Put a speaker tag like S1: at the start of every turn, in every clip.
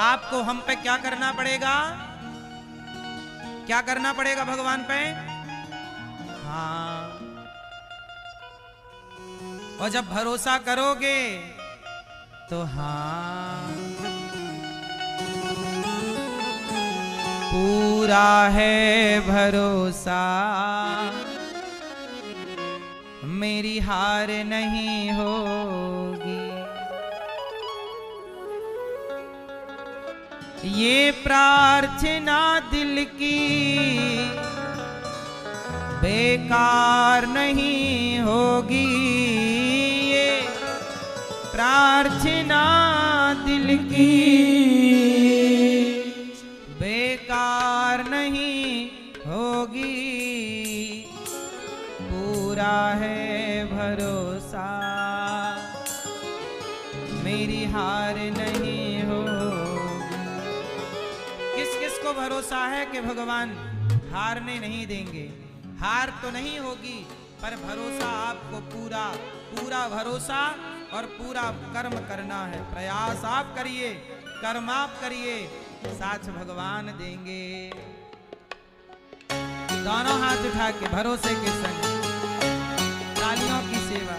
S1: आपको हम पे क्या करना पड़ेगा? क्या करना पड़ेगा भगवान पे? हाँ। और जब भरोसा करोगे तो हाँ, पूरा है भरोसा, मेरी हार नहीं होगी। ये प्रार्थना दिल की बेकार नहीं होगी। ये प्रार्थना दिल की बेकार नहीं होगी। पूरा है भरोसा, मेरी हार नहीं होगी। किस किस को भरोसा है कि भगवान हारने नहीं देंगे? हार तो नहीं होगी, पर भरोसा आपको पूरा पूरा भरोसा और पूरा कर्म करना है। प्रयास आप करिए, कर्म आप करिए, साथ भगवान देंगे। दोनों हाथ उठा के भरोसे के संग तालियों की सेवा।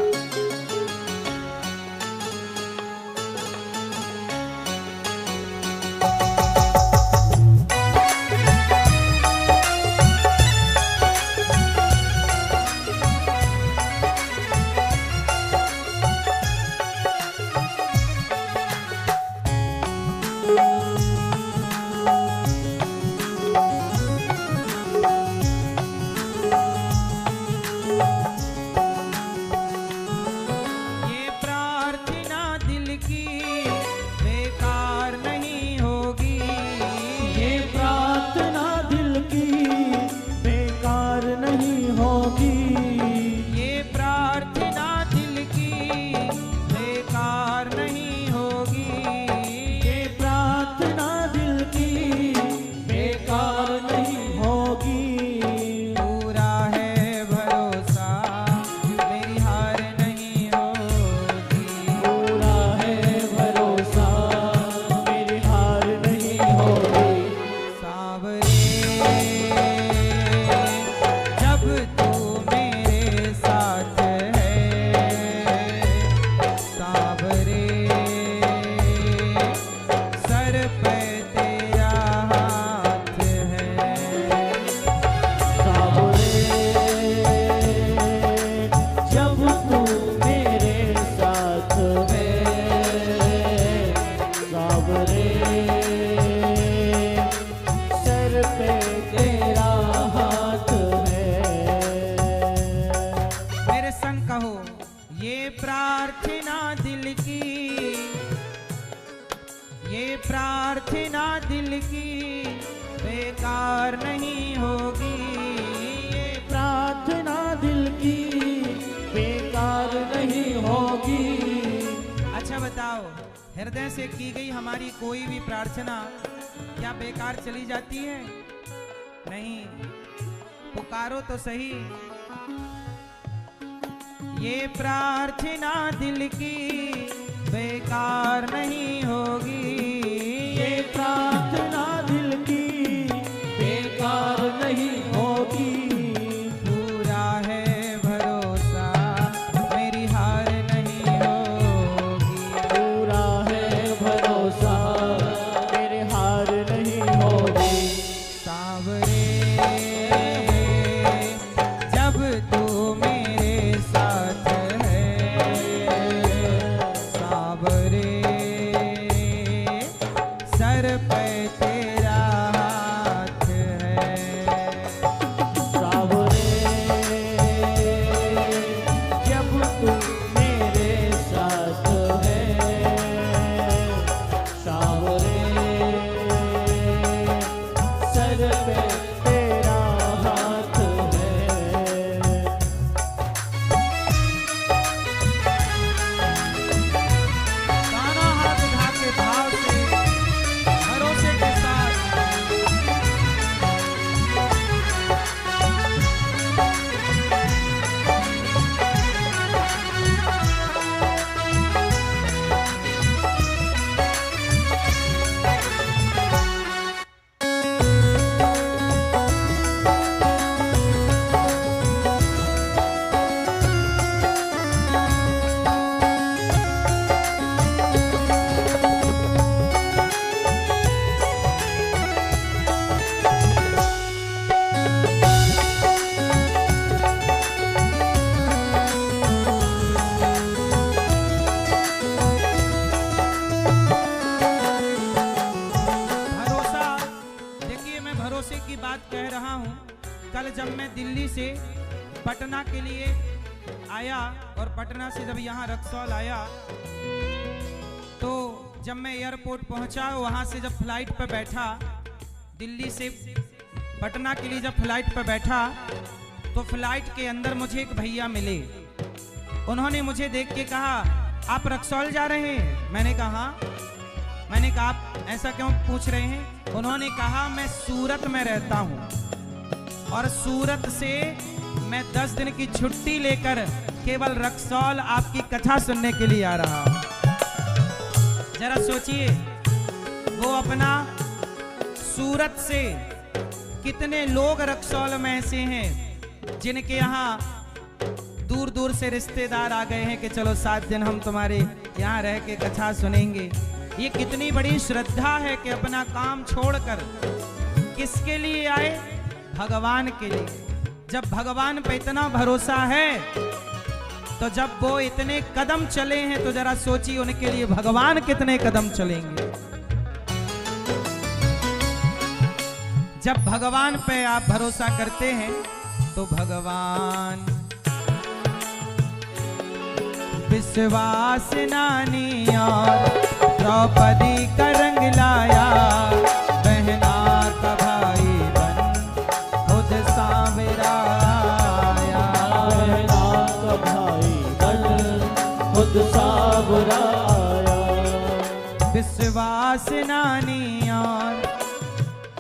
S1: प्रार्थना दिल की बेकार नहीं होगी। ये
S2: प्रार्थना दिल की बेकार नहीं होगी।
S1: अच्छा बताओ, हृदय से की गई हमारी कोई भी प्रार्थना क्या बेकार चली जाती है? नहीं, पुकारो तो सही। ये प्रार्थना दिल की बेकार नहीं होगी।
S2: ये प्रार्थना दिल की बेकार नहीं होगी।
S1: पूरा है भरोसा, मेरी हार नहीं होगी।
S2: पूरा है भरोसा, मेरी हार नहीं होगी।
S1: सावरे जब तू मेरे साथ है, सावरे सर पे तेरा हाथ है।
S2: सावरे जब तू मेरे साथ है, सावरे सर पे तेरा हाथ है।
S1: दोनों हाथ उठा के भाव से भरोसे जब मैं दिल्ली से पटना के लिए आया और पटना से जब यहाँ रक्सौल आया, तो जब मैं एयरपोर्ट पहुँचा, वहाँ से जब फ्लाइट पर बैठा, दिल्ली से पटना के लिए जब फ्लाइट पर बैठा, तो फ्लाइट के अंदर मुझे एक भैया मिले। उन्होंने मुझे देख के कहा, आप रक्सौल जा रहे हैं? मैंने कहा हाँ। मैंने कहा आप ऐसा क्यों पूछ रहे हैं? उन्होंने कहा मैं सूरत में रहता हूँ और सूरत से मैं 10 दिन की छुट्टी लेकर केवल रक्सौल आपकी कथा सुनने के लिए आ रहा हूँ। जरा सोचिए, वो अपना सूरत से कितने लोग रक्सौल में ऐसे हैं जिनके यहाँ दूर दूर से रिश्तेदार आ गए हैं कि चलो 7 दिन हम तुम्हारे यहाँ रह के कथा सुनेंगे। ये कितनी बड़ी श्रद्धा है कि अपना काम छोड़कर किसके लिए आए? भगवान के लिए। जब भगवान पे इतना भरोसा है, तो जब वो इतने कदम चले हैं, तो जरा सोचिए उनके लिए भगवान कितने कदम चलेंगे। जब भगवान पे आप भरोसा करते हैं, तो भगवान विश्वास नानी और द्रौपदी का रंग लाया, बहना का भाई बन खुद सांवरा आया।
S2: बहना का भाई बन खुद सांवरा आया।
S1: विश्वास नानी और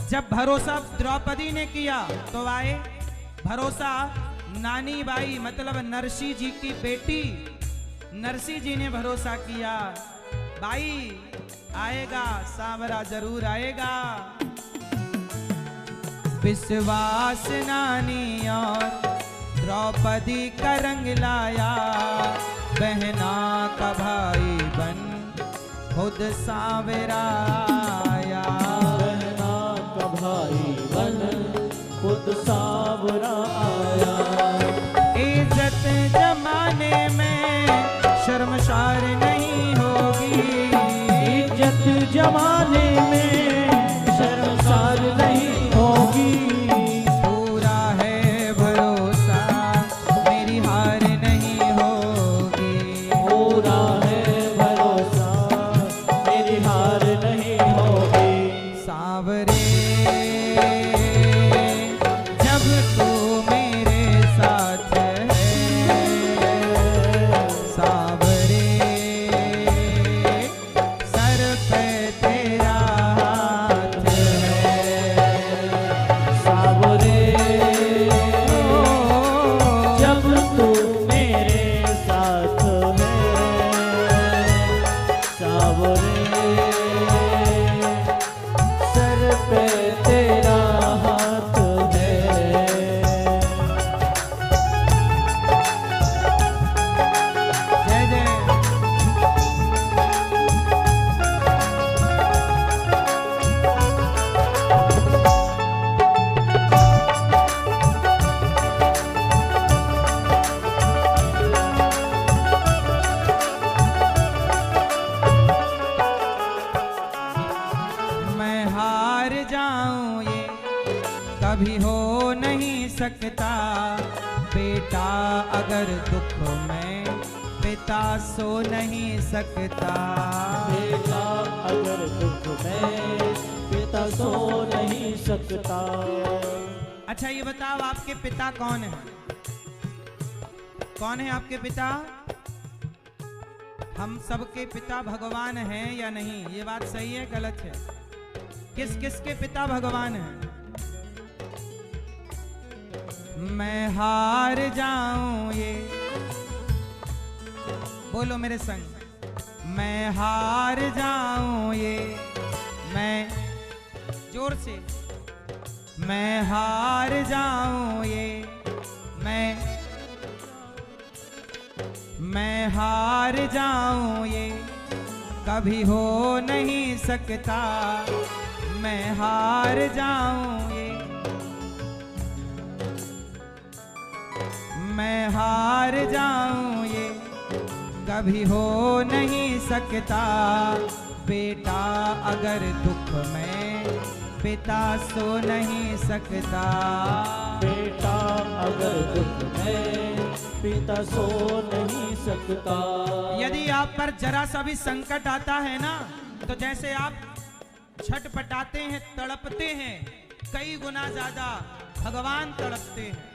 S1: जब भरोसा द्रौपदी ने किया, तो आए भरोसा नानी बाई मतलब नरसी जी की बेटी, नरसी जी ने भरोसा किया, भाई आएगा, सांवरा जरूर आएगा। विश्वास नानी और द्रौपदी का रंग लाया, बहना का भाई बन खुद सांवरा आया।
S2: बहना का भाई बन खुद सांवरा आया।
S1: इज्जत जमाने में शर्मसार नहीं होगी,
S2: इज्जत जमाने में शर्मसार नहीं होगी।
S1: पूरा है भरोसा मेरी हार नहीं होगी,
S2: पूरा है भरोसा मेरी हार नहीं होगी।
S1: सांवरे जब तू मेरे साथ है, सांवरे सर पे तेरा हाथ है।
S2: सांवरे जब तू मेरे साथ है, सांवरे सर पे तेरा हाथ है।
S1: जय जय। मैं हार जाऊं ये कभी हो नहीं सकता, बेटा अगर दुख में पिता सो नहीं सकता।
S2: बेटा अगर दुख में पिता सो नहीं सकता।
S1: अच्छा ये बताओ, आपके पिता कौन है? कौन है आपके पिता? हम सबके पिता भगवान हैं या नहीं? ये बात सही है गलत है? किस किस के पिता भगवान हैं? मैं हार जाऊं ये, बोलो मेरे संग, मैं हार जाऊं ये, मैं जोर से, मैं हार जाऊं ये, मैं हार जाऊं ये कभी हो नहीं सकता, मैं हार जाऊं ये, मैं हार जाऊं ये कभी हो नहीं सकता। बेटा अगर दुख में पिता सो नहीं सकता।
S2: बेटा अगर दुख में पिता सो नहीं सकता।
S1: यदि आप पर जरा सा भी संकट आता है ना, तो जैसे आप छटपटाते हैं, तड़पते हैं, कई गुना ज्यादा भगवान तड़पते हैं।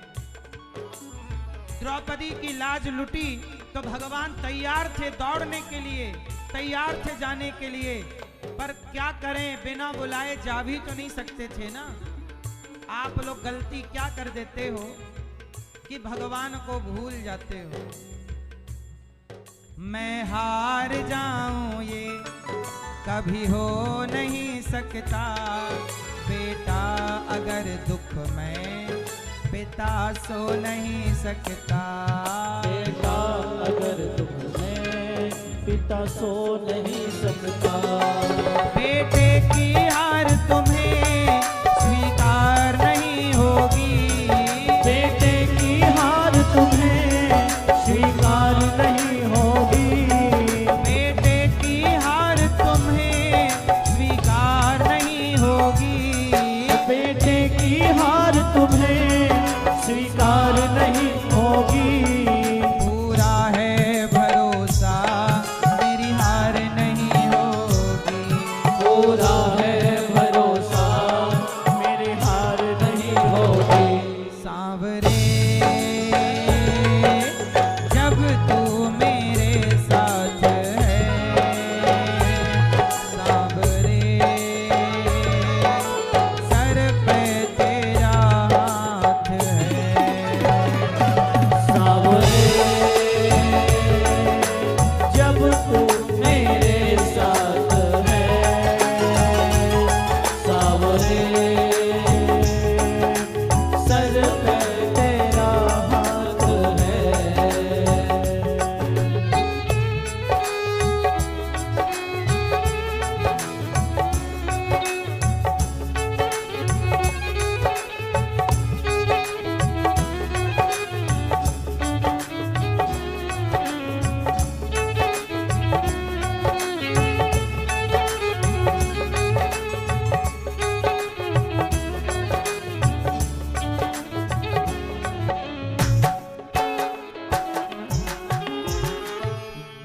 S1: द्रौपदी की लाज लुटी तो भगवान तैयार थे दौड़ने के लिए, तैयार थे जाने के लिए, पर क्या करें, बिना बुलाए जा भी तो नहीं सकते थे ना। आप लोग गलती क्या कर देते हो कि भगवान को भूल जाते हो। मैं हार जाऊं ये कभी हो नहीं सकता। बेटा अगर दुख में पिता सो नहीं सकता।
S2: बेटा अगर दुख में पिता सो नहीं सकता।
S1: बेटे की हार तुम्हें स्वीकार नहीं होगी।
S2: बेटे की हार तुम्हें स्वीकार नहीं होगी।
S1: बेटे की हार तुम्हें स्वीकार नहीं होगी।
S2: बेटे की हार तुम्हें स्वीकार नहीं होगी।
S1: पूरा है भरोसा मेरी हार नहीं होगी।
S2: पूरा है भरोसा मेरी हार नहीं होगी।
S1: सांवरे जब तू मेरे साथ है। सांवरे सर पे तेरा हाथ है।
S2: सावरे जब तू मेरे साथ है। सावरे सर पे तेरा हाथ है।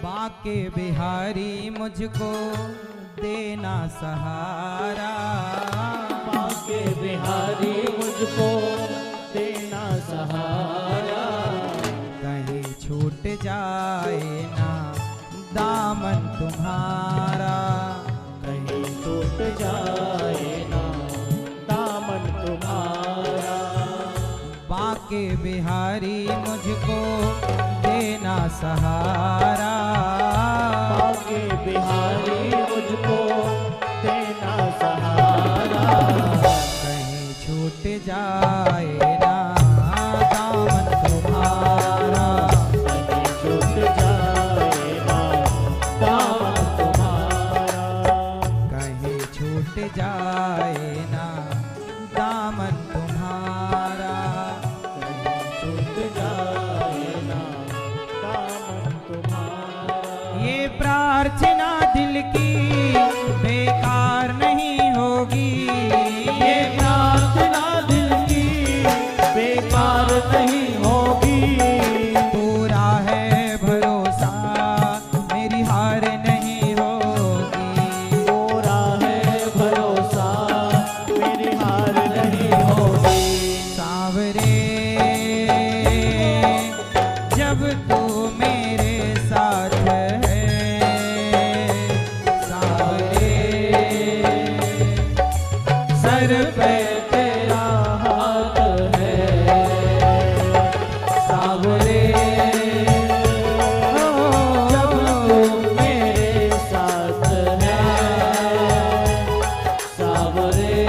S1: बाके बिहारी मुझको देना सहारा।
S2: बाके बिहारी मुझको देना सहारा।
S1: कहीं छूट जाए ना दामन तुम्हारा।
S2: कहीं छूट जाए ना दामन तुम्हारा।
S1: बाके बिहारी मुझको देना सहारा।
S2: बाके बिहारी मुझको देना सहारा।
S1: कहीं छूट जाए ना दामन तुम्हारा।
S2: कहीं छूट जाए ना दामन तुम्हारा।
S1: कहीं छूट जाए ना दामन तुम्हारा।
S2: कहीं छूट जाए ना दामन तुम्हारा।
S1: ये प्रार्थना दिल की बेकार नहीं होगी।
S2: ये प्रार्थना दिल की बेकार नहीं होगी।
S1: पूरा है भरोसा मेरी हार नहीं होगी।
S2: पूरा है भरोसा मेरी हार नहीं होगी।
S1: सांवरे जब तू मेरे साथ है। सांवरे
S2: सर पे तेरा हाथ है। सावरे जब तू मेरे साथ है। सावरे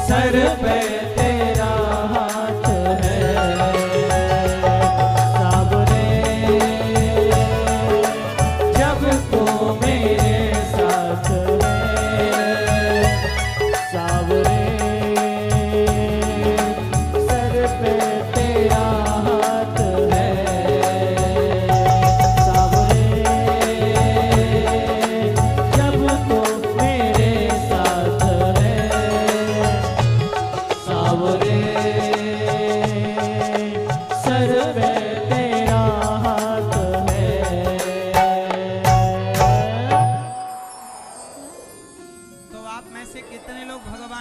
S2: सर पे तेरा हाथ है। सावरे जब तू मेरे साथ है। सावरे सर पे तेरा हाथ है। सावरे जब तू मेरे साथ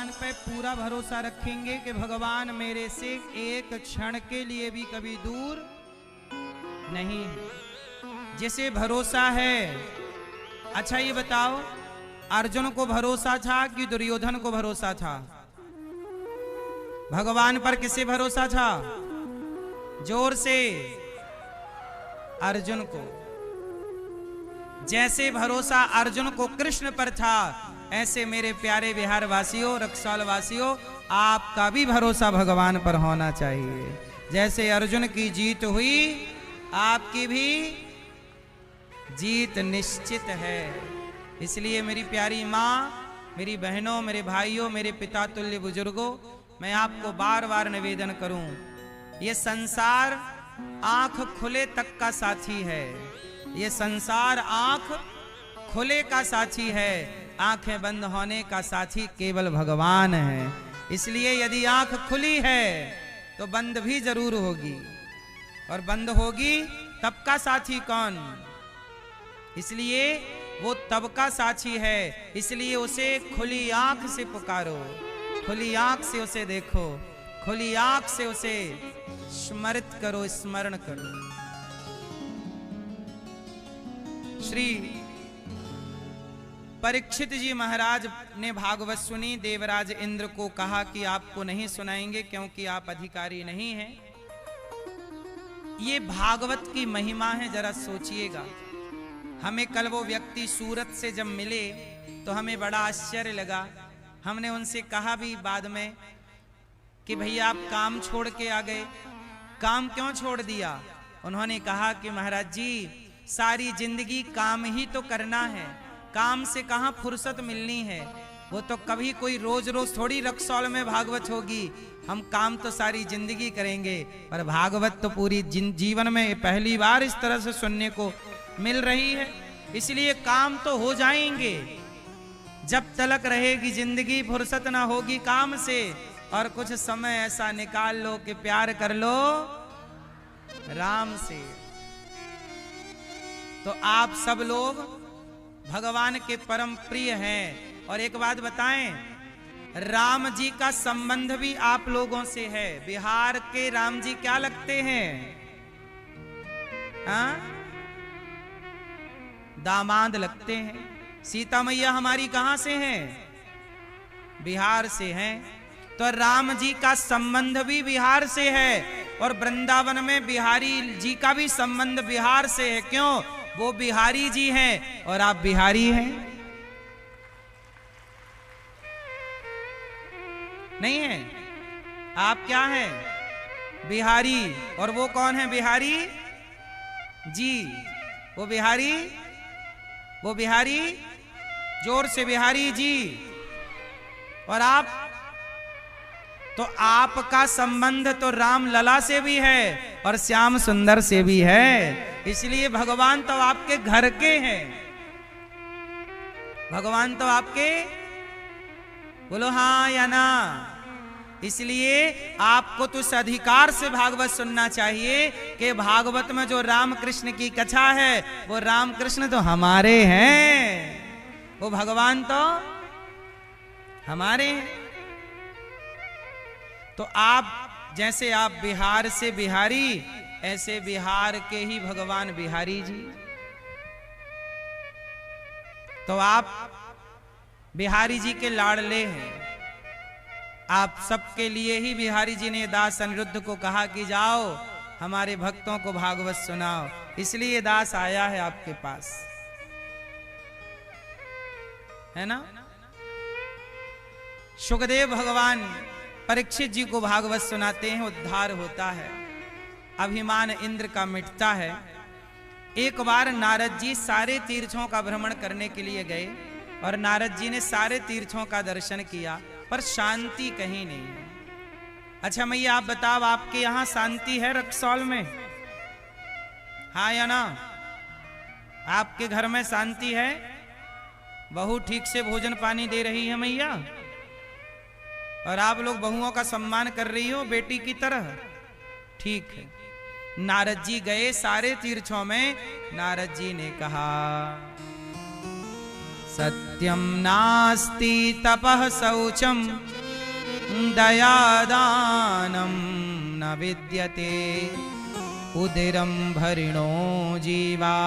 S1: भगवान पे पूरा भरोसा रखेंगे कि भगवान मेरे से एक क्षण के लिए भी कभी दूर नहीं है। जिसे भरोसा है, अच्छा ये बताओ, अर्जुन को भरोसा था कि दुर्योधन को भरोसा था? भगवान पर किसे भरोसा था? जोर से, अर्जुन को। जैसे भरोसा अर्जुन को कृष्ण पर था, ऐसे मेरे प्यारे बिहार वासियों, रक्सौल वासियों, आपका भी भरोसा भगवान पर होना चाहिए। जैसे अर्जुन की जीत हुई, आपकी भी जीत निश्चित है। इसलिए मेरी प्यारी माँ, मेरी बहनों, मेरे भाइयों, मेरे पिता तुल्य बुजुर्गों, मैं आपको बार बार निवेदन करूं, ये संसार आंख खुले तक का साथी है। ये संसार आंख खुले का साथी है, आंखें बंद होने का साथी केवल भगवान है। इसलिए यदि आंख खुली है तो बंद भी जरूर होगी, और बंद होगी तब का साथी कौन? इसलिए वो तब का साथी है। इसलिए उसे खुली आंख से पुकारो, खुली आंख से उसे देखो, खुली आंख से उसे स्मृत करो, स्मरण करो। श्री परीक्षित जी महाराज ने भागवत सुनी। देवराज इंद्र को कहा कि आपको नहीं सुनाएंगे क्योंकि आप अधिकारी नहीं हैं। ये भागवत की महिमा है, जरा सोचिएगा। हमें कल वो व्यक्ति सूरत से जब मिले तो हमें बड़ा आश्चर्य लगा। हमने उनसे कहा भी बाद में कि भैया आप काम छोड़ के आ गए, काम क्यों छोड़ दिया? उन्होंने कहा कि महाराज जी, सारी जिंदगी काम ही तो करना है, काम से कहाँ फुर्सत मिलनी है। वो तो कभी कोई रोज रोज थोड़ी रक्सौल में भागवत होगी, हम काम तो सारी जिंदगी करेंगे, पर भागवत तो पूरी जीवन में पहली बार इस तरह से सुनने को मिल रही है। इसलिए काम तो हो जाएंगे, जब तलक रहेगी जिंदगी फुर्सत ना होगी काम से। और कुछ समय ऐसा निकाल लो कि प्यार कर लो राम से। तो आप सब लोग भगवान के परम प्रिय हैं। और एक बात बताएं, राम जी का संबंध भी आप लोगों से है। बिहार के राम जी क्या लगते हैं? हाँ, दामाद लगते हैं। सीता मैया हमारी कहां से हैं? बिहार से हैं। तो राम जी का संबंध भी बिहार से है, और वृंदावन में बिहारी जी का भी संबंध बिहार से है। क्यों? वो बिहारी जी हैं और आप बिहारी हैं। नहीं है? आप क्या हैं? बिहारी। और वो कौन है बिहारी जी? वो बिहारी, वो बिहारी, जोर से, बिहारी जी। और आप, तो आपका संबंध तो राम लला से भी है और श्याम सुंदर से भी है। इसलिए भगवान तो आपके घर के हैं, भगवान तो आपके, बोलो हाँ या ना। इसलिए आपको तो इस अधिकार से भागवत सुनना चाहिए कि भागवत में जो राम कृष्ण की कथा है, वो राम कृष्ण तो हमारे हैं, वो भगवान तो हमारे हैं। तो आप, जैसे आप बिहार से बिहारी, ऐसे बिहार के ही भगवान बिहारी जी। तो आप बिहारी जी के लाडले हैं। आप सबके लिए ही बिहारी जी ने दास अनिरुद्ध को कहा कि जाओ हमारे भक्तों को भागवत सुनाओ। इसलिए दास आया है आपके पास, है ना? सुखदेव भगवान परीक्षित जी को भागवत सुनाते हैं, उद्धार होता है, अभिमान इंद्र का मिटता है। एक बार नारद जी सारे तीर्थों का भ्रमण करने के लिए गए और नारद जी ने सारे तीर्थों का दर्शन किया, पर शांति कहीं नहीं है। अच्छा मैया आप बताओ, आपके यहां शांति है रक्सौल में? हाँ या ना? आपके घर में शांति है? बहू ठीक से भोजन पानी दे रही है मैया? और आप लोग बहुओं का सम्मान कर रही हो बेटी की तरह? ठीक है। नारद जी गए सारे तीर्थों में। नारद जी ने कहा, सत्यम नास्ति तपः शौचम दयादानं न विद्यते उदिरं भरिणो जीवा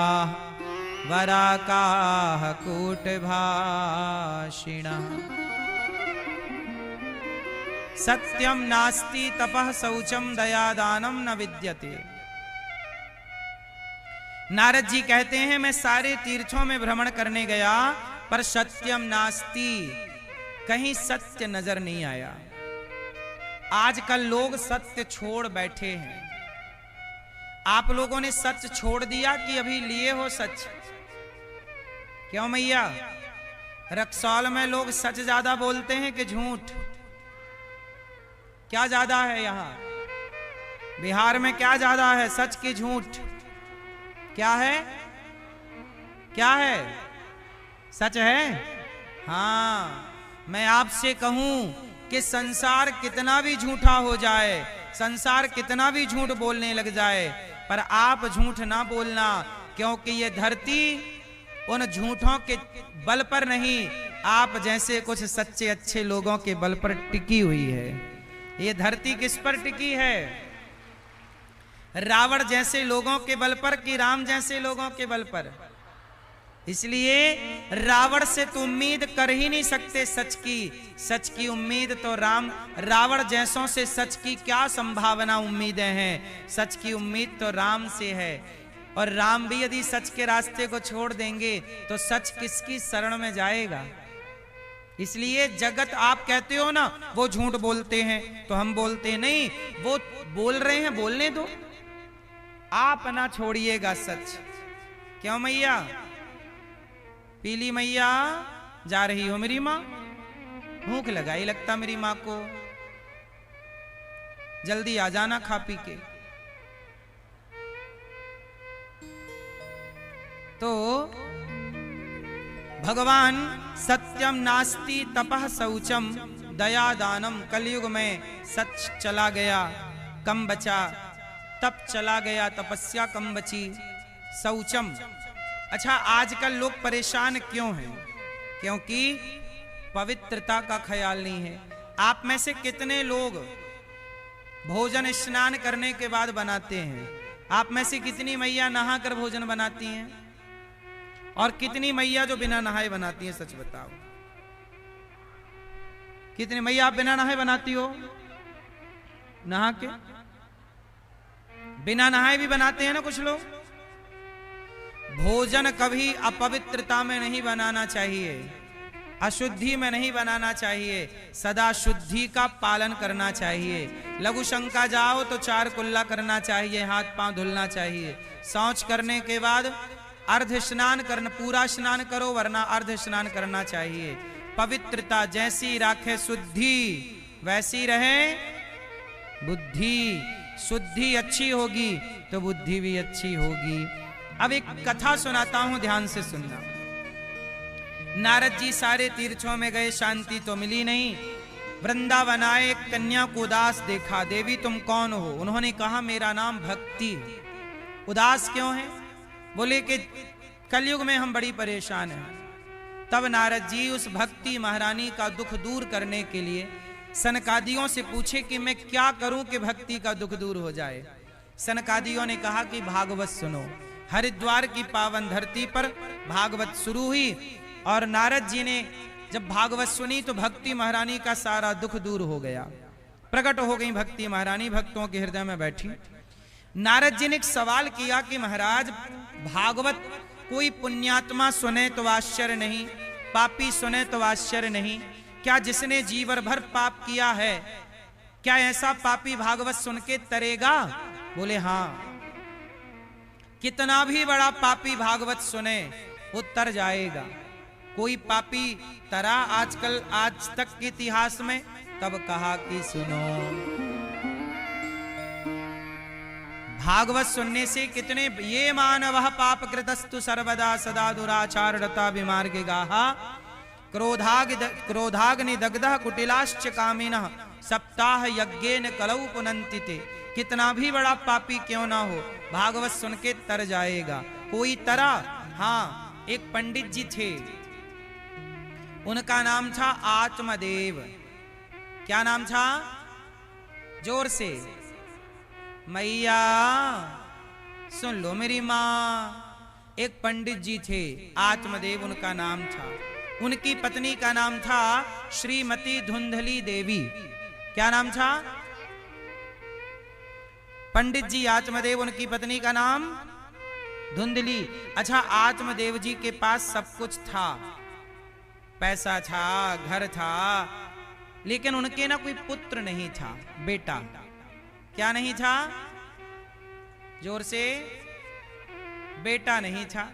S1: वराकाः कूटभाषिणः। सत्यम नास्ति तपः शौचम दयादानम न विद्यते। नारद जी कहते हैं मैं सारे तीर्थों में भ्रमण करने गया पर सत्यम नास्ति, कहीं सत्य नजर नहीं आया। आजकल लोग सत्य छोड़ बैठे हैं। आप लोगों ने सच छोड़ दिया कि अभी लिए हो सच? क्यों मैया? रक्सौल में लोग सच ज्यादा बोलते हैं कि झूठ? क्या ज्यादा है? यहां बिहार में क्या ज्यादा है, सच की झूठ? क्या है? क्या है? सच है? हाँ, मैं आपसे कहूं कि संसार कितना भी झूठा हो जाए, संसार कितना भी झूठ बोलने लग जाए, पर आप झूठ ना बोलना, क्योंकि ये धरती उन झूठों के बल पर नहीं, आप जैसे कुछ सच्चे अच्छे लोगों के बल पर टिकी हुई है। ये धरती किस पर टिकी है? रावण जैसे लोगों के बल पर कि राम जैसे लोगों के बल पर? इसलिए रावण से तो उम्मीद कर ही नहीं सकते सच की। सच की उम्मीद तो रावण जैसों से सच की क्या संभावना उम्मीदें हैं? सच की उम्मीद तो राम से है। और राम भी यदि सच के रास्ते को छोड़ देंगे तो सच किसकी शरण में जाएगा? इसलिए जगत, आप कहते हो ना वो झूठ बोलते हैं, तो हम बोलते नहीं, वो बोल रहे हैं, बोलने दो, आप ना छोड़िएगा सच। क्यों मैया? पीली मैया जा रही हो मेरी माँ? भूख लगाई लगता मेरी माँ को, जल्दी आ जाना खा पी के। तो भगवान सत्यम नास्ति तपः शौचम दयादानम, कलयुग में सच चला गया, कम बचा, तप चला गया, तपस्या कम बची, शौचम। अच्छा, आजकल लोग परेशान क्यों हैं? क्योंकि पवित्रता का ख्याल नहीं है। आप में से कितने लोग भोजन स्नान करने के बाद बनाते हैं? आप में से कितनी मैया नहा कर भोजन बनाती हैं? और कितनी मैया जो बिना नहाए बनाती हैं? सच बताओ, कितनी मैया आप बिना नहाए बनाती हो? नहा के? बिना नहाए भी बनाते हैं ना कुछ लोग। भोजन कभी अपवित्रता में नहीं बनाना चाहिए, अशुद्धि में नहीं बनाना चाहिए, सदा शुद्धि का पालन करना चाहिए। लघु शंका जाओ तो 4 कुल्ला करना चाहिए, हाथ पांव धुलना चाहिए। शौच करने के बाद अर्ध स्नान करना, पूरा स्नान करो वरना अर्ध स्नान करना चाहिए। पवित्रता जैसी राखे शुद्धि, वैसी रहे बुद्धि। शुद्धि अच्छी होगी तो बुद्धि भी अच्छी होगी। अब एक कथा सुनाता हूं, ध्यान से सुनना। नारद जी सारे तीर्थों में गए, शांति तो मिली नहीं। वृंदावन आए, एक कन्या को उदास देखा। देवी तुम कौन हो? उन्होंने कहा मेरा नाम भक्ति। उदास क्यों है? बोले कि कलयुग में हम बड़ी परेशान हैं। तब नारद जी उस भक्ति महारानी का दुख दूर करने के लिए सनकादियों से पूछे कि मैं क्या करूं कि भक्ति का दुख दूर हो जाए। सनकादियों ने कहा कि भागवत सुनो। हरिद्वार की पावन धरती पर भागवत शुरू हुई और नारद जी ने जब भागवत सुनी तो भक्ति महारानी का सारा दुख दूर हो गया। प्रकट हो गई भक्ति महारानी, भक्तों के हृदय में बैठी। नारद जी ने एक सवाल किया कि महाराज, भागवत कोई पुण्यात्मा सुने तो आश्चर्य नहीं, पापी सुने तो आश्चर्य नहीं, क्या जिसने जीवन भर पाप किया है क्या ऐसा पापी भागवत सुन के तरेगा? बोले हाँ। कितना भी बड़ा पापी भागवत सुने वो तर जाएगा। कोई पापी तरा आजकल, आज तक के इतिहास में? तब कहा कि सुनो, भागवत सुनने से कितने ये मानव पाप कृतस्तु सर्वदा सदा दुराचारता विमार्गे गाहा क्रोधाग्नि दग्धः कुटिलाश्च कामिनः सप्ताह यज्ञेन कलौ पुनन्ति ते। कितना भी बड़ा पापी क्यों ना हो, भागवत सुन के तर जाएगा। कोई तरा? हाँ, एक पंडित जी थे, उनका नाम था आत्मदेव। क्या नाम था? जोर से मैया सुन लो मेरी माँ। एक पंडित जी थे, आत्मदेव उनका नाम था। उनकी पत्नी का नाम था श्रीमती धुंधली देवी। क्या नाम था? पंडित जी आत्मदेव, उनकी पत्नी का नाम धुंधली। अच्छा, आत्मदेव जी के पास सब कुछ था, पैसा था, घर था, लेकिन उनके ना कोई पुत्र नहीं था, बेटा। क्या नहीं था? जोर से, बेटा नहीं था।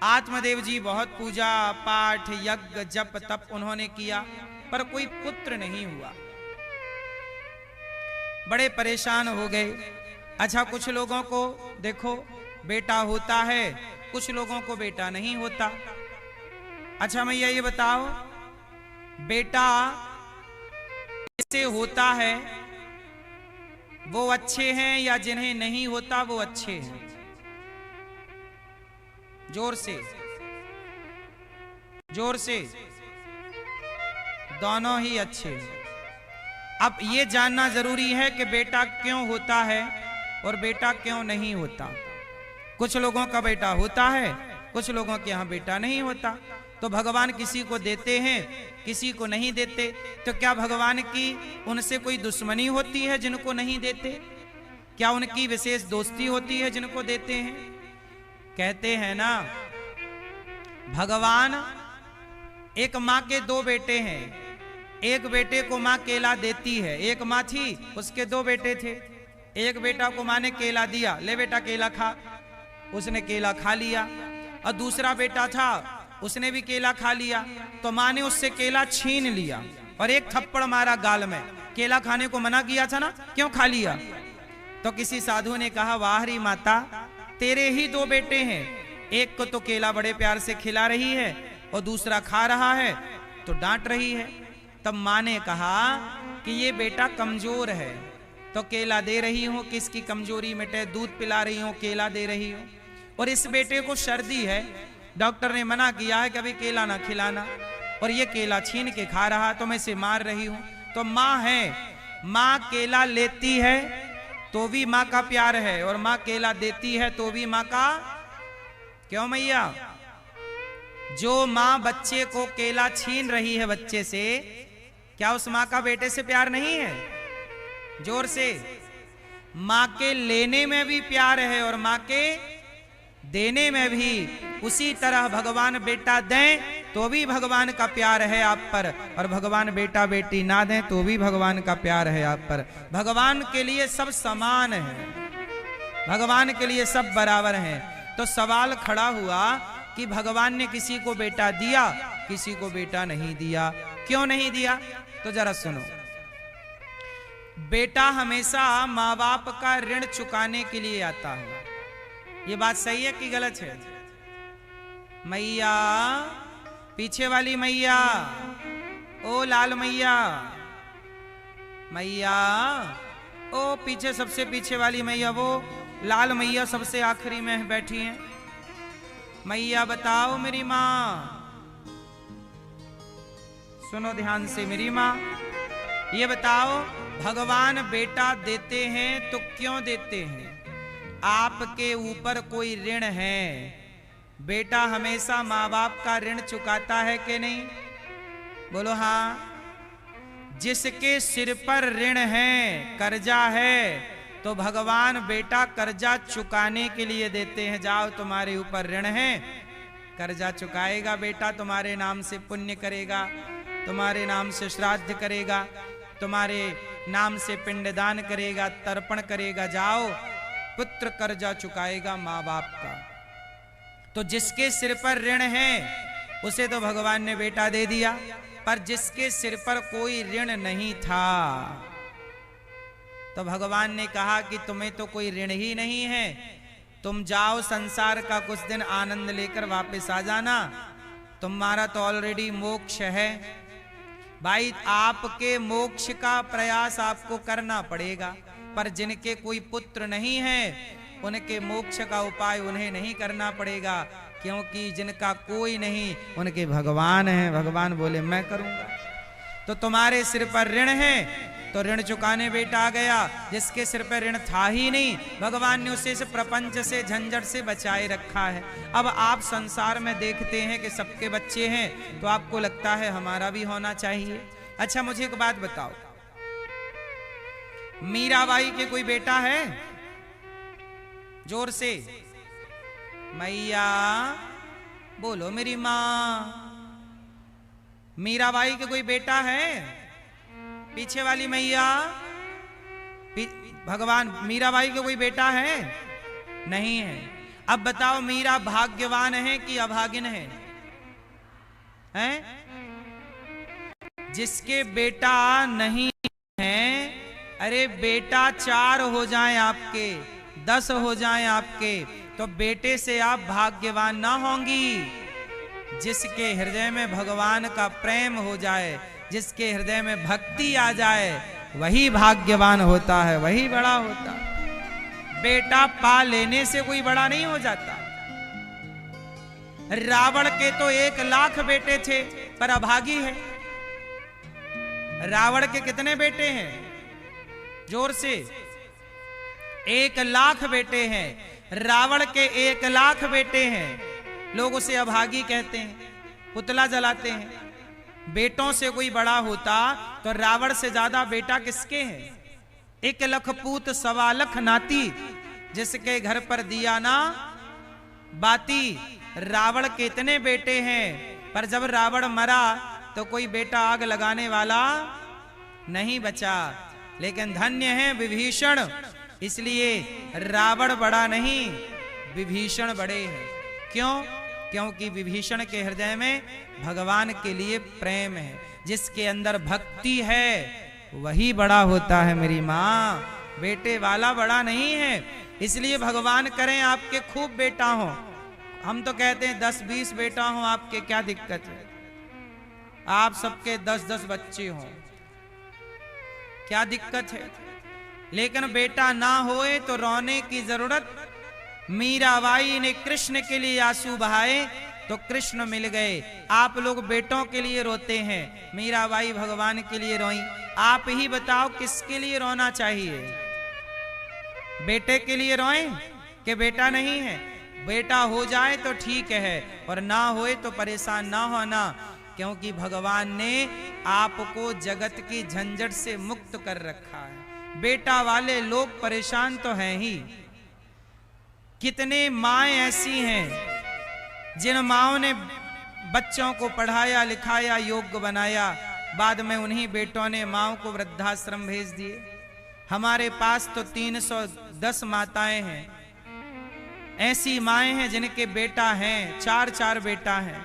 S1: आत्मदेव जी बहुत पूजा पाठ यज्ञ जप तप उन्होंने किया, पर कोई पुत्र नहीं हुआ। बड़े परेशान हो गए। अच्छा, कुछ लोगों को देखो बेटा होता है, कुछ लोगों को बेटा नहीं होता। अच्छा मैया ये बताओ, बेटा जिसे होता है वो अच्छे हैं या जिन्हें नहीं होता वो अच्छे हैं? जोर से, जोर से। दोनों ही अच्छे हैं। अब ये जानना जरूरी है कि बेटा क्यों होता है और बेटा क्यों नहीं होता। कुछ लोगों का बेटा होता है, कुछ लोगों के यहां बेटा नहीं होता। तो भगवान किसी को देते हैं, किसी को नहीं देते। तो क्या भगवान की उनसे कोई दुश्मनी होती है जिनको नहीं देते? क्या उनकी विशेष दोस्ती होती है जिनको देते हैं? कहते हैं ना, भगवान, एक माँ के दो बेटे हैं। एक बेटे को माँ केला देती है। एक माँ थी, उसके दो बेटे थे। एक बेटा को माँ ने केला दिया, ले बेटा केला खा। उसने केला खा लिया। और दूसरा बेटा था, उसने भी केला खा लिया। तो माँ ने उससे केला छीन लिया और एक थप्पड़ मारा गाल में। केला खाने को मना किया था ना, क्यों खा लिया? तो किसी साधु ने कहा, वाह री माता, तेरे ही दो बेटे हैं, एक को तो केला बड़े प्यार से खिला रही है और दूसरा खा रहा है तो डांट रही है। तब माँ ने कहा कि ये बेटा कमजोर है तो केला दे रही हूं, किसकी कमजोरी मिटे, दूध पिला रही हूं, केला दे रही हूं। और इस बेटे को सर्दी है, डॉक्टर ने मना किया है कि अभी केला ना खिलाना, और ये केला छीन के खा रहा तो मैं इसे मार रही हूं। तो माँ है, माँ केला लेती है तो भी माँ का प्यार है, और माँ केला देती है तो भी माँ का। क्यों मैया? जो माँ बच्चे को केला छीन रही है बच्चे से, क्या उस माँ का बेटे से प्यार नहीं है? जोर से। माँ के लेने में भी प्यार है और माँ के देने में भी। उसी तरह भगवान बेटा दें तो भी भगवान का प्यार है आप पर, और भगवान बेटा बेटी ना दें तो भी भगवान का प्यार है आप पर। भगवान के लिए सब समान है, भगवान के लिए सब बराबर हैं। तो सवाल खड़ा हुआ कि भगवान ने किसी को बेटा दिया, किसी को बेटा नहीं दिया। क्यों नहीं दिया? तो जरा सुनो। बेटा हमेशा माँ बाप का ऋण चुकाने के लिए आता है। ये बात सही है कि गलत है? मैया, पीछे वाली मैया, ओ लाल मैया, मैया, ओ पीछे सबसे पीछे वाली मैया, वो लाल मैया सबसे आखिरी में बैठी हैं। मैया बताओ मेरी माँ, सुनो ध्यान से मेरी माँ, ये बताओ भगवान बेटा देते हैं तो क्यों देते हैं? आपके ऊपर कोई ऋण है? बेटा हमेशा माँ बाप का ऋण चुकाता है कि नहीं? बोलो हाँ। जिसके सिर पर ऋण है, कर्जा है, तो भगवान बेटा कर्जा चुकाने के लिए देते हैं। जाओ, तुम्हारे ऊपर ऋण है, कर्जा चुकाएगा बेटा, तुम्हारे नाम से पुण्य करेगा, तुम्हारे नाम से श्राद्ध करेगा, तुम्हारे नाम से पिंडदान करेगा, तर्पण करेगा। जाओ, पुत्र कर्जा चुकाएगा माँ बाप का। तो जिसके सिर पर ऋण है उसे तो भगवान ने बेटा दे दिया, पर जिसके सिर पर कोई ऋण नहीं था तो भगवान ने कहा कि तुम्हें तो कोई ऋण ही नहीं है, तुम जाओ संसार का कुछ दिन आनंद लेकर वापस आ जाना, तुम्हारा तो ऑलरेडी मोक्ष है। भाई, आपके मोक्ष का प्रयास आपको करना पड़ेगा, पर जिनके कोई पुत्र नहीं है उनके मोक्ष का उपाय उन्हें नहीं करना पड़ेगा, क्योंकि जिनका कोई नहीं उनके भगवान हैं। भगवान बोले मैं करूंगा। तो तुम्हारे सिर पर ऋण है, तो ऋण चुकाने बेटा आ गया। जिसके सिर पर ऋण था ही नहीं, भगवान ने उसे इस प्रपंच से, झंझट से बचाए रखा है। अब आप संसार में देखते हैं कि सबके बच्चे हैं, तो आपको लगता है हमारा भी होना चाहिए। अच्छा मुझे एक बात बताओ, मीराबाई के कोई बेटा है? जोर से मैया बोलो मेरी मां। मीराबाई के कोई बेटा है? पीछे वाली मैया, भगवान मीराबाई के कोई बेटा है? नहीं है। अब बताओ मीरा भाग्यवान है कि अभागिन है? हैं? जिसके बेटा नहीं है, अरे बेटा 4 हो जाएं आपके, 10 हो जाएं आपके, तो बेटे से आप भाग्यवान ना होंगी। जिसके हृदय में भगवान का प्रेम हो जाए, जिसके हृदय में भक्ति आ जाए, वही भाग्यवान होता है, वही बड़ा होता है। बेटा पा लेने से कोई बड़ा नहीं हो जाता। रावण के तो 1 लाख बेटे थे, पर अभागी है। रावण के कितने बेटे हैं? जोर से 1 लाख बेटे हैं। रावण के 1 लाख बेटे हैं, लोग उसे अभागी कहते हैं, पुतला जलाते हैं। बेटों से कोई बड़ा होता तो रावण से ज्यादा बेटा किसके हैं? 1 लाख पूत 1.25 लाख नाती, जिसके घर पर दिया ना बाती। रावण के इतने बेटे हैं, पर जब रावण मरा तो कोई बेटा आग लगाने वाला नहीं बचा। लेकिन धन्य है विभीषण, इसलिए रावण बड़ा नहीं, विभीषण बड़े हैं। क्यों? क्योंकि विभीषण के हृदय में भगवान के लिए प्रेम है। जिसके अंदर भक्ति है वही बड़ा होता है मेरी माँ, बेटे वाला बड़ा नहीं है। इसलिए भगवान करें आपके खूब बेटा हो। हम तो कहते हैं 10-20 बेटा हो आपके, क्या दिक्कत है? आप सबके 10-10 बच्चे हों, क्या दिक्कत है? लेकिन बेटा ना होए तो रोने की जरूरत। मीराबाई ने कृष्ण के लिए आंसू बहाए तो कृष्ण मिल गए। आप लोग बेटों के लिए रोते हैं, मीराबाई भगवान के लिए रोई। आप ही बताओ किसके लिए रोना चाहिए? बेटे के लिए रोएं कि बेटा नहीं है? बेटा हो जाए तो ठीक है, और ना होए तो परेशान ना होना, क्योंकि भगवान ने आपको जगत की झंझट से मुक्त कर रखा है। बेटा वाले लोग परेशान तो हैं ही। कितने माएं ऐसी हैं जिन माओं ने बच्चों को पढ़ाया लिखाया, योग्य बनाया, बाद में उन्हीं बेटों ने माओं को वृद्धाश्रम भेज दिए। हमारे पास तो 310 माताएं हैं। ऐसी माएं हैं जिनके बेटा हैं, 4-4 बेटा हैं,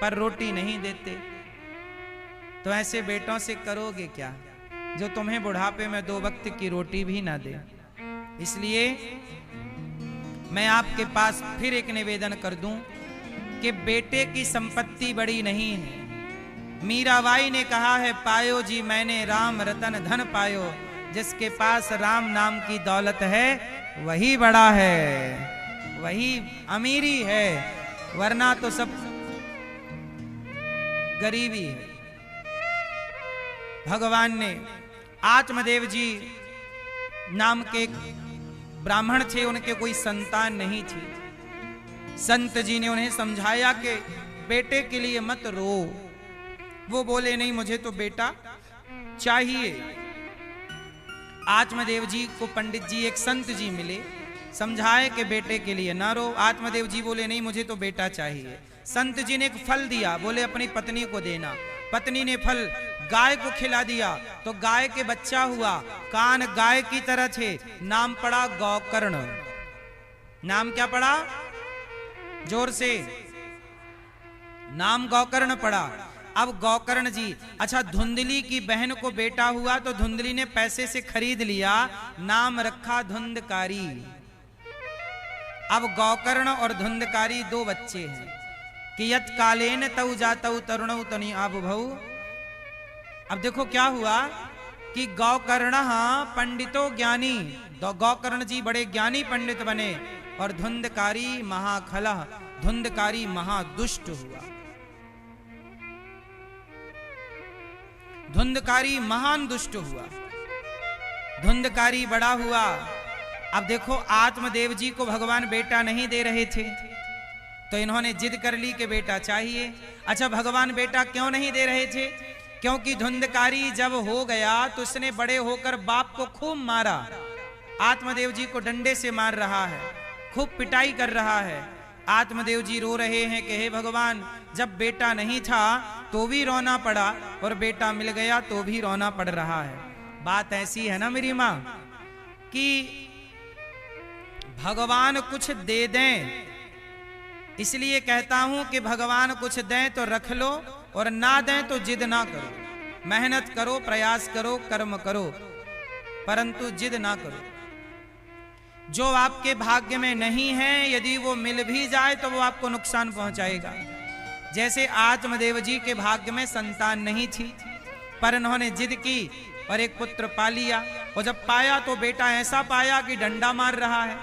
S1: पर रोटी नहीं देते। तो ऐसे बेटों से करोगे क्या जो तुम्हें बुढ़ापे में 2 वक्त की रोटी भी ना दे? इसलिए मैं आपके पास फिर एक निवेदन कर दूं कि बेटे की संपत्ति बड़ी नहीं है। मीराबाई ने कहा है, पायो जी मैंने राम रतन धन पायो। जिसके पास राम नाम की दौलत है वही बड़ा है, वही अमीरी है, वरना तो सब गरीबी है। भगवान ने आत्मदेव जी नाम के ब्राह्मण थे, उनके कोई संतान नहीं थी। संत जी ने उन्हें समझाया कि बेटे के लिए मत रो। वो बोले नहीं, मुझे तो बेटा चाहिए। आत्मदेव जी को पंडित जी, एक संत जी मिले, समझाए कि बेटे के लिए ना रो। आत्मदेव जी बोले नहीं, मुझे तो बेटा चाहिए। संत जी ने एक फल दिया, बोले अपनी पत्नी को देना। पत्नी ने फल गाय को खिला दिया तो गाय के बच्चा हुआ, कान गाय की तरह थे, नाम पड़ा गौकर्ण। नाम क्या पड़ा? जोर से, नाम गौकर्ण पड़ा। अब गौकर्ण जी, अच्छा धुंधली की बहन को बेटा हुआ तो धुंधली ने पैसे से खरीद लिया, नाम रखा धुंधकारी। अब गौकर्ण और धुंधकारी 2 बच्चे हैं कि यत कालेन तऊ जातऊ तरुणऊ तनि आबुभऊ। अब देखो क्या हुआ कि गौकर्ण पंडितो ज्ञानी, गौकर्ण जी बड़े ज्ञानी पंडित बने, और धुंधकारी महाखलह, धुंधकारी महादुष्ट हुआ। धुंधकारी महान दुष्ट हुआ, धुंधकारी बड़ा हुआ। अब देखो आत्मदेव जी को भगवान बेटा नहीं दे रहे थे, तो इन्होंने जिद कर ली कि बेटा चाहिए। अच्छा, भगवान बेटा क्यों नहीं दे रहे थे? क्योंकि धुंधकारी जब हो गया तो उसने बड़े होकर बाप को खूब मारा, आत्मदेव जी को डंडे से मार रहा है, खूब पिटाई कर रहा है। आत्मदेव जी रो रहे हैं कि हे भगवान, जब बेटा नहीं था तो भी रोना पड़ा और बेटा मिल गया तो भी रोना पड़ रहा है। बात ऐसी है ना मेरी माँ कि भगवान कुछ दे दें, इसलिए कहता हूं कि भगवान कुछ दें तो रख लो और ना दें तो जिद ना करो। मेहनत करो, प्रयास करो, कर्म करो, परंतु जिद ना करो। जो आपके भाग्य में नहीं है, यदि वो मिल भी जाए तो वो आपको नुकसान पहुंचाएगा। जैसे आत्मदेव जी के भाग्य में संतान नहीं थी, पर उन्होंने जिद की और एक पुत्र पा लिया, और जब पाया तो बेटा ऐसा पाया कि डंडा मार रहा है।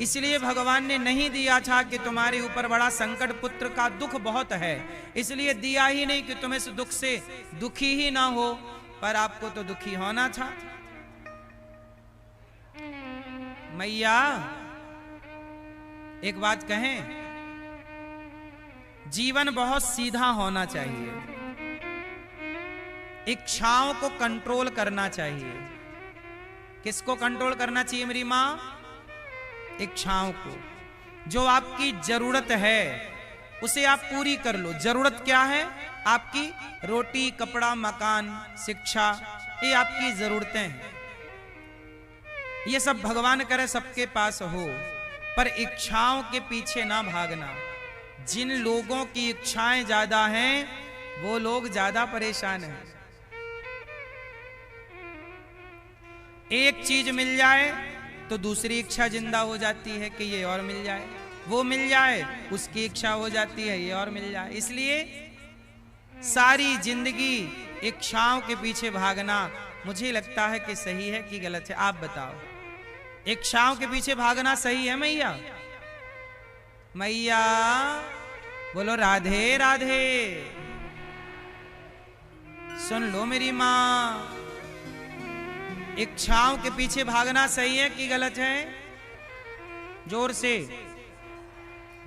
S1: इसलिए भगवान ने नहीं दिया था कि तुम्हारे ऊपर बड़ा संकट, पुत्र का दुख बहुत है, इसलिए दिया ही नहीं कि तुम इस दुख से दुखी ही ना हो, पर आपको तो दुखी होना था। मैया एक बात कहें, जीवन बहुत सीधा होना चाहिए, इच्छाओं को कंट्रोल करना चाहिए। किसको कंट्रोल करना चाहिए मेरी मां? इच्छाओं को। जो आपकी जरूरत है उसे आप पूरी कर लो। जरूरत क्या है? आपकी रोटी, कपड़ा, मकान, शिक्षा, ये आपकी जरूरतें हैं। ये सब भगवान करे सबके पास हो, पर इच्छाओं के पीछे ना भागना। जिन लोगों की इच्छाएं ज्यादा हैं वो लोग ज्यादा परेशान हैं। एक चीज मिल जाए तो दूसरी इच्छा जिंदा हो जाती है कि ये और मिल जाए, वो मिल जाए, उसकी इच्छा हो जाती है ये और मिल जाए। इसलिए सारी जिंदगी इच्छाओं के पीछे भागना मुझे लगता है कि सही है कि गलत है? आप बताओ। इच्छाओं के पीछे भागना सही है मैया? मैया बोलो राधे राधे। सुन लो मेरी मां, इच्छाओं के पीछे भागना सही है कि गलत है? जोर से।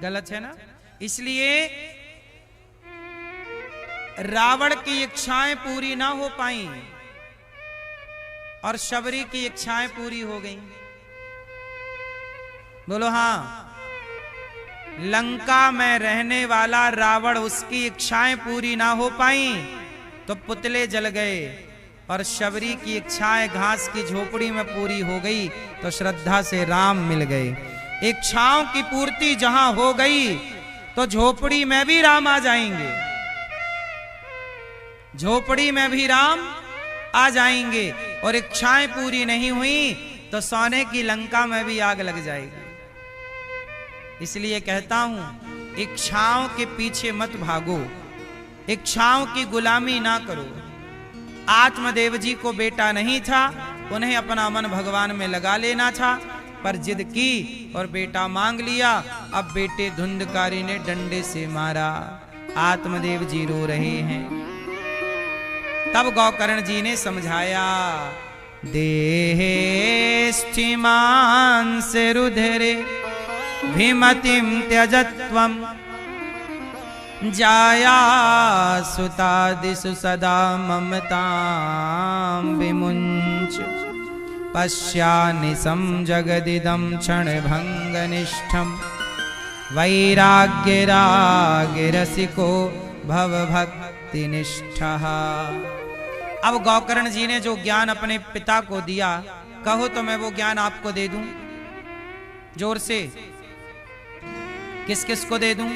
S1: गलत है ना? इसलिए रावण की इच्छाएं पूरी ना हो पाई और शबरी की इच्छाएं पूरी हो गईं। बोलो हाँ। लंका में रहने वाला रावण, उसकी इच्छाएं पूरी ना हो पाई तो पुतले जल गए, और शबरी की इच्छाएं घास की झोपड़ी में पूरी हो गई तो श्रद्धा से राम मिल गए। इच्छाओं की पूर्ति जहां हो गई तो झोपड़ी में भी राम आ जाएंगे, झोपड़ी में भी राम आ जाएंगे। और इच्छाएं पूरी नहीं हुई तो सोने की लंका में भी आग लग जाएगी। इसलिए कहता हूं, इच्छाओं के पीछे मत भागो, इच्छाओं की गुलामी ना करो। आत्मदेव जी को बेटा नहीं था, उन्हें अपना मन भगवान में लगा लेना था, पर जिद की और बेटा मांग लिया। अब बेटे धुंधकारी ने डंडे से मारा। आत्मदेव जी रो रहे हैं। तब गौकर्ण जी ने समझाया, देहे स्थिमांस रुधिरे भीमतिम त्यजत्वम जाया सुतादिषु सदा ममतां विमुञ्च पश्यानिशं जगदिदं क्षणभङ्गनिष्ठं वैराग्यरागिरसिको भवभक्तिनिष्ठः। अब गौकर्ण जी ने जो ज्ञान अपने पिता को दिया, कहो तो मैं वो ज्ञान आपको दे दूं। जोर से। किस किस को दे दूं?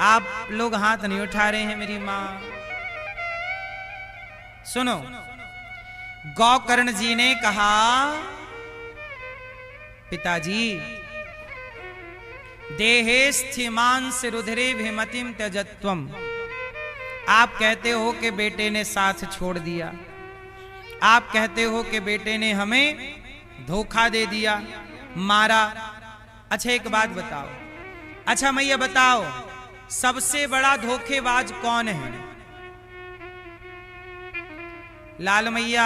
S1: आप लोग हाथ नहीं उठा रहे हैं मेरी मां। सुनो, गौकर्ण जी ने कहा, पिताजी देहे स्थिमांस रुधिरे भीमतिम त्यजत्वम। आप कहते हो कि बेटे ने साथ छोड़ दिया, आप कहते हो कि बेटे ने हमें धोखा दे दिया, मारा। अच्छा एक बात बताओ, अच्छा मैया बताओ, सबसे बड़ा धोखेबाज कौन है? लाल मैया,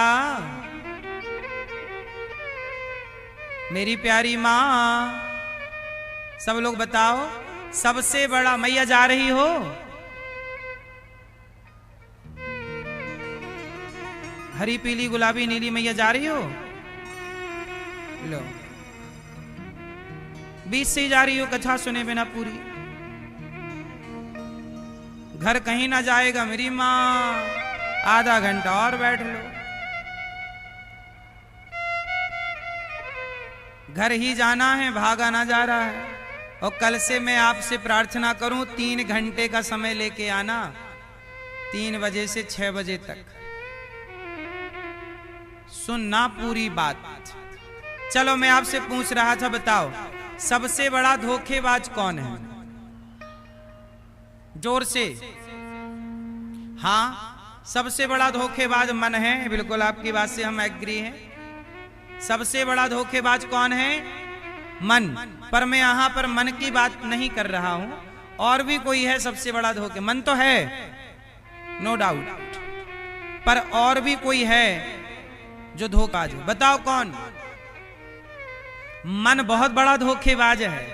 S1: मेरी प्यारी मां, सब लोग बताओ, सबसे बड़ा, मैया जा रही हो? हरी पीली गुलाबी नीली मैया जा रही हो? लो, बीच से ही जा रही हो कथा सुने बिना पूरी। घर कहीं ना जाएगा मेरी मां, आधा घंटा और बैठ लो। घर ही जाना है, भागा ना जा रहा है। और कल से मैं आपसे प्रार्थना करूं 3 घंटे का समय लेके आना, 3 बजे से 6 बजे तक सुनना पूरी बात। चलो मैं आपसे पूछ रहा था, बताओ सबसे बड़ा धोखेबाज कौन है? जोर से। हाँ, सबसे बड़ा धोखेबाज मन है। बिल्कुल आपकी बात से हम एग्री हैं। सबसे बड़ा धोखेबाज कौन है? मन। पर मैं यहां पर मन की बात नहीं कर रहा हूं, और भी कोई है सबसे बड़ा धोखे। मन तो है, नो डाउट, पर और भी कोई है जो धोखेबाज है। बताओ कौन? मन बहुत बड़ा धोखेबाज है।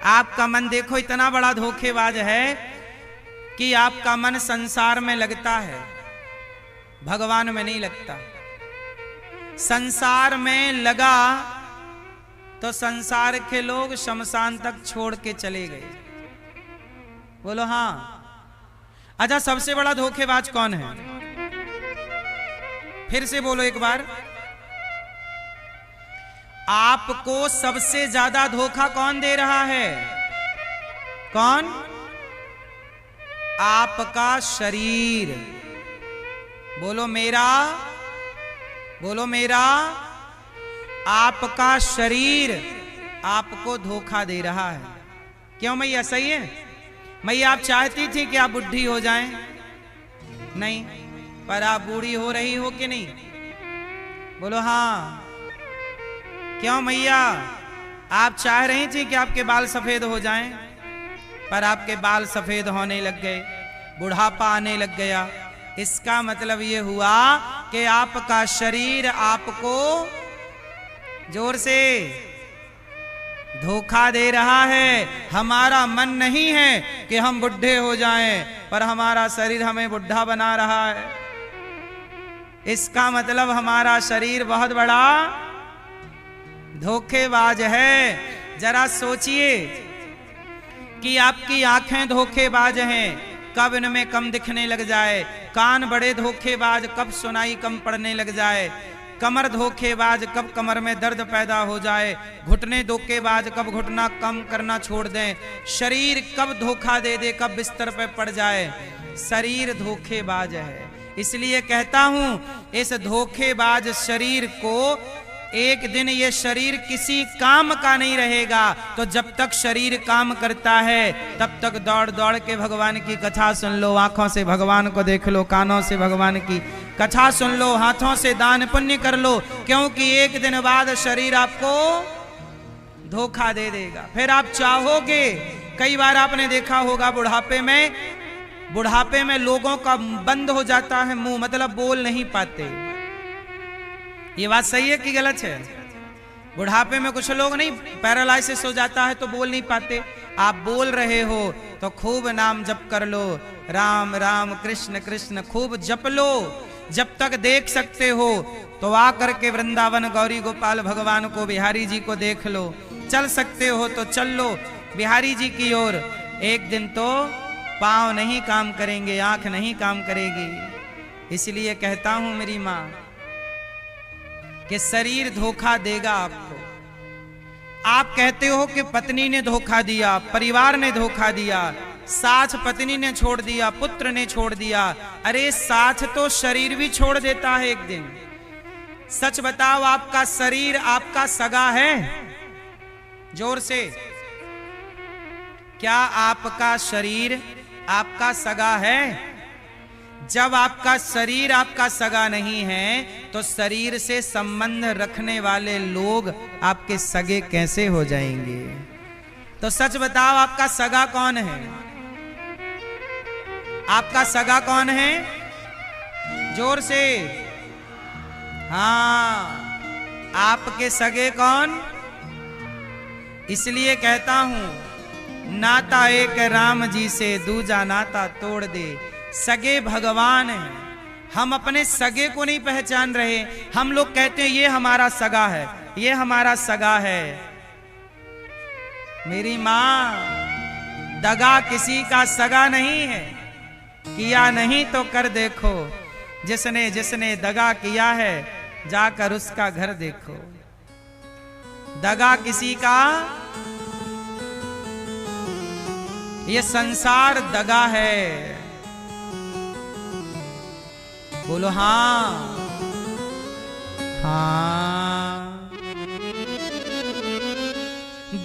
S1: आपका मन देखो इतना बड़ा धोखेबाज है कि आपका मन संसार में लगता है, भगवान में नहीं लगता। संसार में लगा तो संसार के लोग शमशान तक छोड़ के चले गए। बोलो हाँ। अच्छा, सबसे बड़ा धोखेबाज कौन है? फिर से बोलो एक बार। आपको सबसे ज्यादा धोखा कौन दे रहा है? कौन? आपका शरीर। बोलो मेरा, बोलो मेरा। आपका शरीर आपको धोखा दे रहा है। क्यों मैया? सही है मैया, आप चाहती थी कि आप बुढ़ी हो जाएं? नहीं, पर आप बूढ़ी हो रही हो कि नहीं? बोलो हाँ। क्यों मैया? आप चाह रही थी कि आपके बाल सफेद हो जाएं, पर आपके बाल सफेद होने लग गए, बुढ़ापा आने लग गया। इसका मतलब ये हुआ कि आपका शरीर आपको, जोर से, धोखा दे रहा है। हमारा मन नहीं है कि हम बुढ़े हो जाएं, पर हमारा शरीर हमें बुढ़ा बना रहा है। इसका मतलब हमारा शरीर बहुत बड़ा धोखेबाज है। जरा सोचिए कि आपकी आंखें धोखेबाज हैं, कब इनमें कम दिखने लग जाए। कान बड़े धोखेबाज, कब सुनाई कम पड़ने लग जाए। कमर धोखेबाज, कब कमर में दर्द पैदा हो जाए। घुटने धोखेबाज, कब घुटना कम करना छोड़ दें। शरीर कब धोखा दे दे, कब बिस्तर पे पड़ जाए। शरीर धोखेबाज है। इसलिए कहता हूं, इस धोखेबाज शरीर को एक दिन ये शरीर किसी काम का नहीं रहेगा। तो जब तक शरीर काम करता है तब तक दौड़ दौड़ के भगवान की कथा सुन लो, आंखों से भगवान को देख लो, कानों से भगवान की कथा सुन लो, हाथों से दान पुण्य कर लो, क्योंकि एक दिन बाद शरीर आपको धोखा दे देगा। फिर आप चाहोगे, कई बार आपने देखा होगा बुढ़ापे में लोगों का बंद हो जाता है मुंह, मतलब बोल नहीं पाते। ये बात सही है कि गलत है? बुढ़ापे में कुछ लोग नहीं, पैरालाइसिस हो जाता है तो बोल नहीं पाते। आप बोल रहे हो तो खूब नाम जप कर लो, राम राम कृष्ण कृष्ण खूब जप लो। जब तक देख सकते हो तो आ करके वृंदावन गौरी गोपाल भगवान को, बिहारी जी को देख लो। चल सकते हो तो चल लो बिहारी जी की ओर। एक दिन तो पांव नहीं काम करेंगे, आंख नहीं काम करेगी। इसलिए कहता हूं मेरी मां कि शरीर धोखा देगा आपको। आप कहते हो कि पत्नी ने धोखा दिया, परिवार ने धोखा दिया, साथ पत्नी ने छोड़ दिया, पुत्र ने छोड़ दिया। अरे साथ तो शरीर भी छोड़ देता है एक दिन। सच बताओ, आपका शरीर आपका सगा है? जोर से। क्या आपका शरीर आपका सगा है? जब आपका शरीर आपका सगा नहीं है तो शरीर से संबंध रखने वाले लोग आपके सगे कैसे हो जाएंगे? तो सच बताओ, आपका सगा कौन है? आपका सगा कौन है? जोर से। हाँ, आपके सगे कौन? इसलिए कहता हूं, नाता एक राम जी से, दूजा नाता तोड़ दे। सगे भगवान हैं। हम अपने सगे को नहीं पहचान रहे। हम लोग कहते हैं ये हमारा सगा है, ये हमारा सगा है। मेरी मां, दगा किसी का सगा नहीं है। किया नहीं तो कर देखो, जिसने जिसने दगा किया है जाकर उसका घर देखो। दगा किसी का, ये संसार दगा है। बोलो हाँ, हाँ।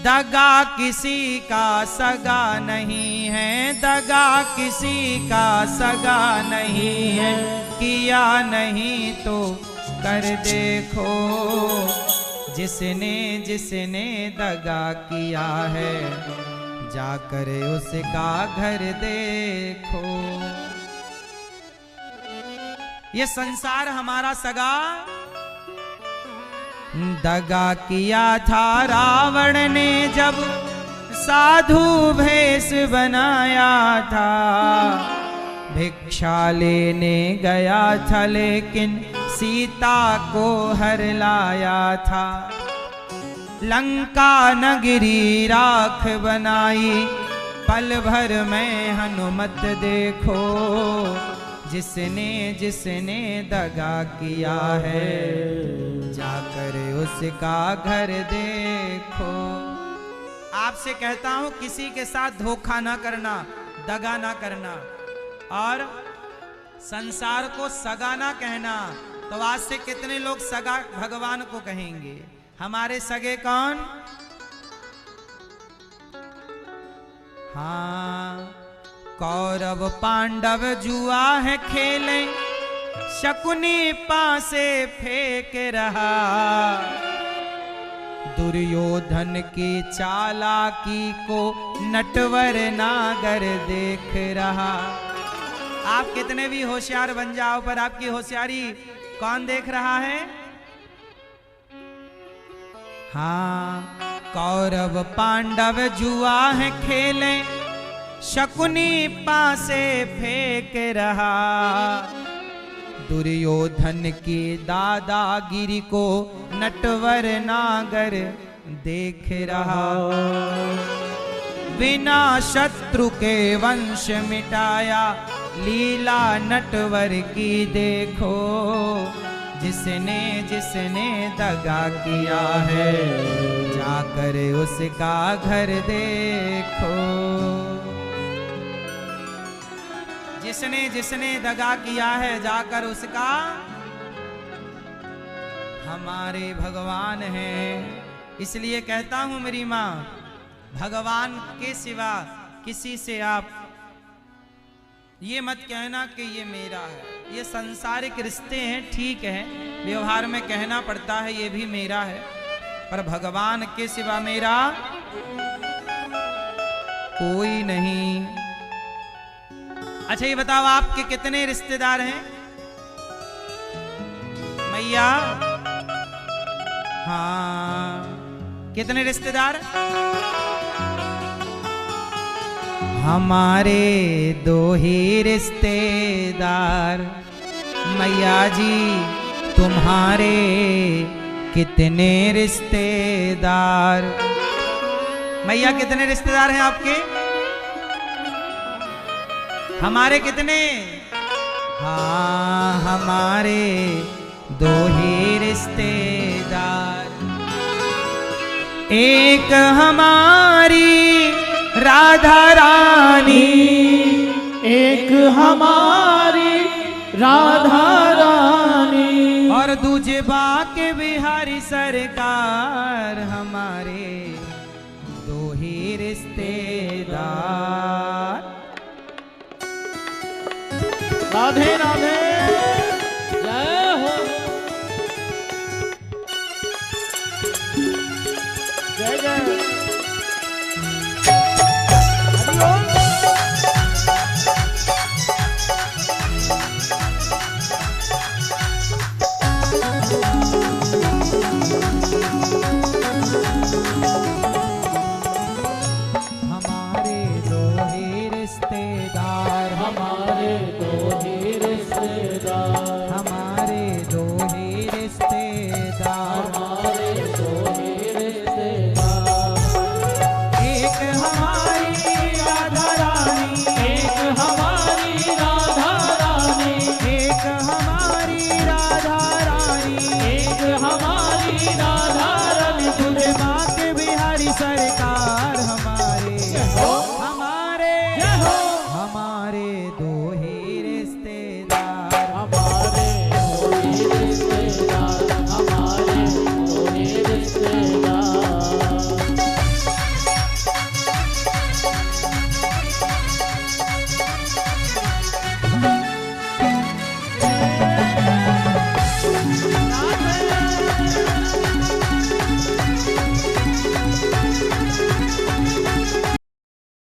S1: दगा किसी का सगा नहीं है, दगा किसी का सगा नहीं है। किया नहीं तो कर देखो, जिसने जिसने दगा किया है जाकर उसका घर देखो। ये संसार हमारा सगा। दगा किया था रावण ने जब साधु भेष बनाया था। भिक्षा लेने गया था लेकिन सीता को हर लाया था। लंका नगरी राख बनाई, पल भर में हनुमत देखो। जिसने जिसने दगा किया है जाकर उसका घर देखो। आपसे कहता हूं, किसी के साथ धोखा ना करना, दगा ना करना, और संसार को सगा ना कहना। तो आज से कितने लोग सगा भगवान को कहेंगे? हमारे सगे कौन? हाँ, कौरव पांडव जुआ है खेले, शकुनी पासे फेंक रहा। दुर्योधन की चालाकी को नटवर नागर देख रहा। आप कितने भी होशियार बन जाओ, पर आपकी होशियारी कौन देख रहा है? हाँ, कौरव पांडव जुआ है खेले, शकुनी पासे फेंक रहा। दुर्योधन की दादागिरी को नटवर नागर देख रहा। बिना शत्रु के वंश मिटाया, लीला नटवर की देखो। जिसने जिसने दगा किया है जाकर उसका घर देखो। जिसने जिसने दगा किया है जाकर उसका, हमारे भगवान हैं। इसलिए कहता हूं मेरी मां, भगवान के सिवा किसी से आप ये मत कहना कि ये मेरा है। ये सांसारिक रिश्ते हैं, ठीक है, व्यवहार में कहना पड़ता है ये भी मेरा है, पर भगवान के सिवा मेरा कोई नहीं। अच्छा ये बताओ, आपके कितने रिश्तेदार हैं मैया? हाँ, कितने रिश्तेदार? हमारे दो ही रिश्तेदार। मैया जी तुम्हारे कितने रिश्तेदार? मैया कितने रिश्तेदार हैं आपके? हमारे कितने? हाँ, हमारे दो ही रिश्तेदार। एक हमारी राधा रानी,
S2: एक हमारी राधा रानी,
S1: और दूजे बाके बिहारी सरकार। हमारे दो ही रिश्तेदार।
S2: राधे राधे, जय हो, जय जय। तो